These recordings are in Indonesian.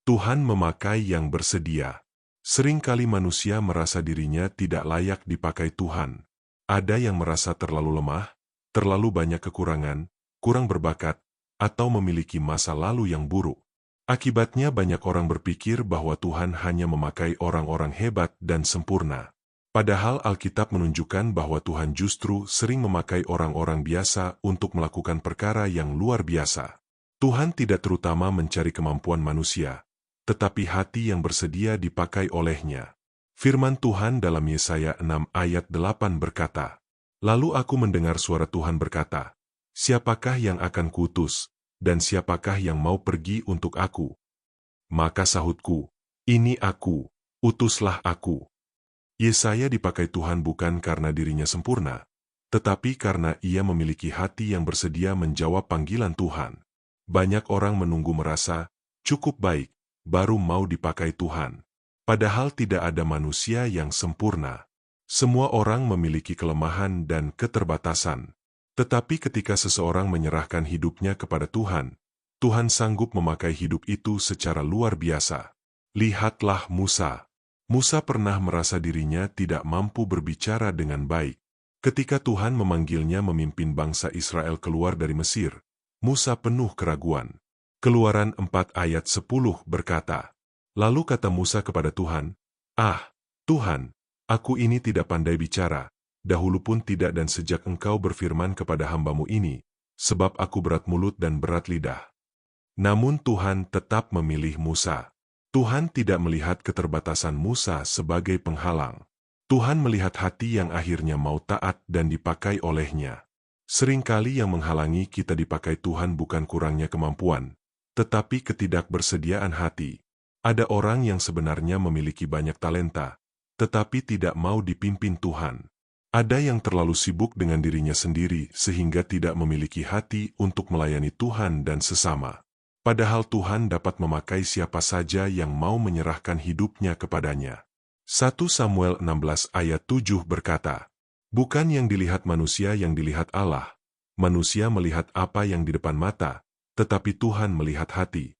Tuhan memakai yang bersedia. Seringkali manusia merasa dirinya tidak layak dipakai Tuhan. Ada yang merasa terlalu lemah, terlalu banyak kekurangan, kurang berbakat, atau memiliki masa lalu yang buruk. Akibatnya banyak orang berpikir bahwa Tuhan hanya memakai orang-orang hebat dan sempurna. Padahal Alkitab menunjukkan bahwa Tuhan justru sering memakai orang-orang biasa untuk melakukan perkara yang luar biasa. Tuhan tidak terutama mencari kemampuan manusia, tetapi hati yang bersedia dipakai olehnya. Firman Tuhan dalam Yesaya 6 ayat 8 berkata, "Lalu aku mendengar suara Tuhan berkata, siapakah yang akan kuutus, dan siapakah yang mau pergi untuk aku? Maka sahutku, ini aku, utuslah aku." Yesaya dipakai Tuhan bukan karena dirinya sempurna, tetapi karena ia memiliki hati yang bersedia menjawab panggilan Tuhan. Banyak orang menunggu merasa cukup baik, baru mau dipakai Tuhan. Padahal tidak ada manusia yang sempurna. Semua orang memiliki kelemahan dan keterbatasan. Tetapi ketika seseorang menyerahkan hidupnya kepada Tuhan, Tuhan sanggup memakai hidup itu secara luar biasa. Lihatlah Musa. Musa pernah merasa dirinya tidak mampu berbicara dengan baik. Ketika Tuhan memanggilnya memimpin bangsa Israel keluar dari Mesir, Musa penuh keraguan. Keluaran 4 ayat 10 berkata, "Lalu kata Musa kepada Tuhan, 'Ah, Tuhan, aku ini tidak pandai bicara, dahulu pun tidak dan sejak Engkau berfirman kepada hamba-Mu ini, sebab aku berat mulut dan berat lidah.'" Namun Tuhan tetap memilih Musa. Tuhan tidak melihat keterbatasan Musa sebagai penghalang. Tuhan melihat hati yang akhirnya mau taat dan dipakai olehnya. Seringkali yang menghalangi kita dipakai Tuhan bukan kurangnya kemampuan, tetapi ketidakbersediaan hati. Ada orang yang sebenarnya memiliki banyak talenta, tetapi tidak mau dipimpin Tuhan. Ada yang terlalu sibuk dengan dirinya sendiri sehingga tidak memiliki hati untuk melayani Tuhan dan sesama. Padahal Tuhan dapat memakai siapa saja yang mau menyerahkan hidupnya kepadanya. 1 Samuel 16 ayat 7 berkata, "Bukan yang dilihat manusia yang dilihat Allah. Manusia melihat apa yang di depan mata, tetapi Tuhan melihat hati."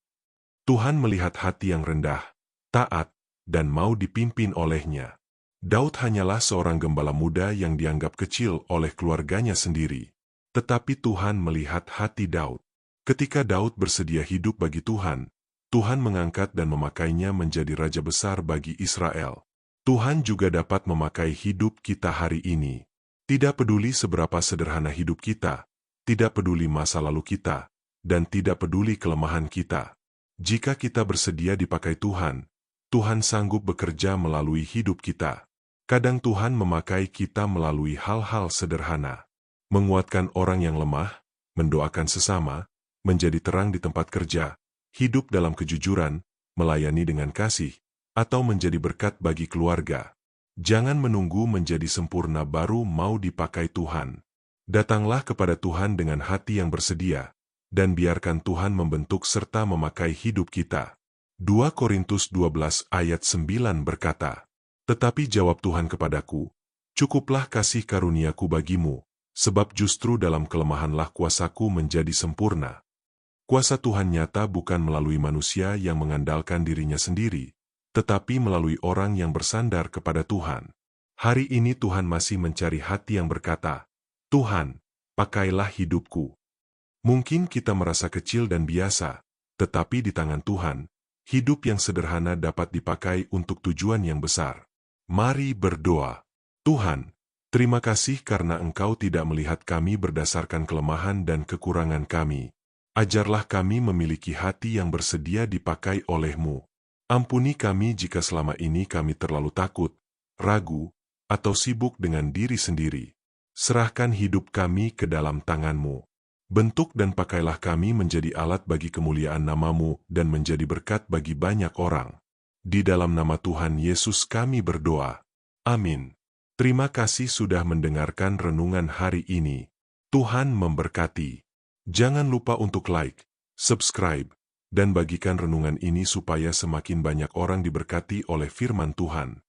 Tuhan melihat hati yang rendah, taat, dan mau dipimpin olehnya. Daud hanyalah seorang gembala muda yang dianggap kecil oleh keluarganya sendiri. Tetapi Tuhan melihat hati Daud. Ketika Daud bersedia hidup bagi Tuhan, Tuhan mengangkat dan memakainya menjadi raja besar bagi Israel. Tuhan juga dapat memakai hidup kita hari ini. Tidak peduli seberapa sederhana hidup kita, tidak peduli masa lalu kita, dan tidak peduli kelemahan kita. Jika kita bersedia dipakai Tuhan, Tuhan sanggup bekerja melalui hidup kita. Kadang Tuhan memakai kita melalui hal-hal sederhana. Menguatkan orang yang lemah, mendoakan sesama, menjadi terang di tempat kerja, hidup dalam kejujuran, melayani dengan kasih, atau menjadi berkat bagi keluarga. Jangan menunggu menjadi sempurna baru mau dipakai Tuhan. Datanglah kepada Tuhan dengan hati yang bersedia, dan biarkan Tuhan membentuk serta memakai hidup kita. 2 Korintus 12 ayat 9 berkata, "Tetapi jawab Tuhan kepadaku, cukuplah kasih karuniaku bagimu, sebab justru dalam kelemahanlah kuasaku menjadi sempurna." Kuasa Tuhan nyata bukan melalui manusia yang mengandalkan dirinya sendiri, tetapi melalui orang yang bersandar kepada Tuhan. Hari ini Tuhan masih mencari hati yang berkata, "Tuhan, pakailah hidupku." Mungkin kita merasa kecil dan biasa, tetapi di tangan Tuhan, hidup yang sederhana dapat dipakai untuk tujuan yang besar. Mari berdoa. Tuhan, terima kasih karena Engkau tidak melihat kami berdasarkan kelemahan dan kekurangan kami. Ajarlah kami memiliki hati yang bersedia dipakai oleh-Mu. Ampuni kami jika selama ini kami terlalu takut, ragu, atau sibuk dengan diri sendiri. Serahkan hidup kami ke dalam tangan-Mu. Bentuk dan pakailah kami menjadi alat bagi kemuliaan nama-Mu dan menjadi berkat bagi banyak orang. Di dalam nama Tuhan Yesus kami berdoa. Amin. Terima kasih sudah mendengarkan renungan hari ini. Tuhan memberkati. Jangan lupa untuk like, subscribe, dan bagikan renungan ini supaya semakin banyak orang diberkati oleh firman Tuhan.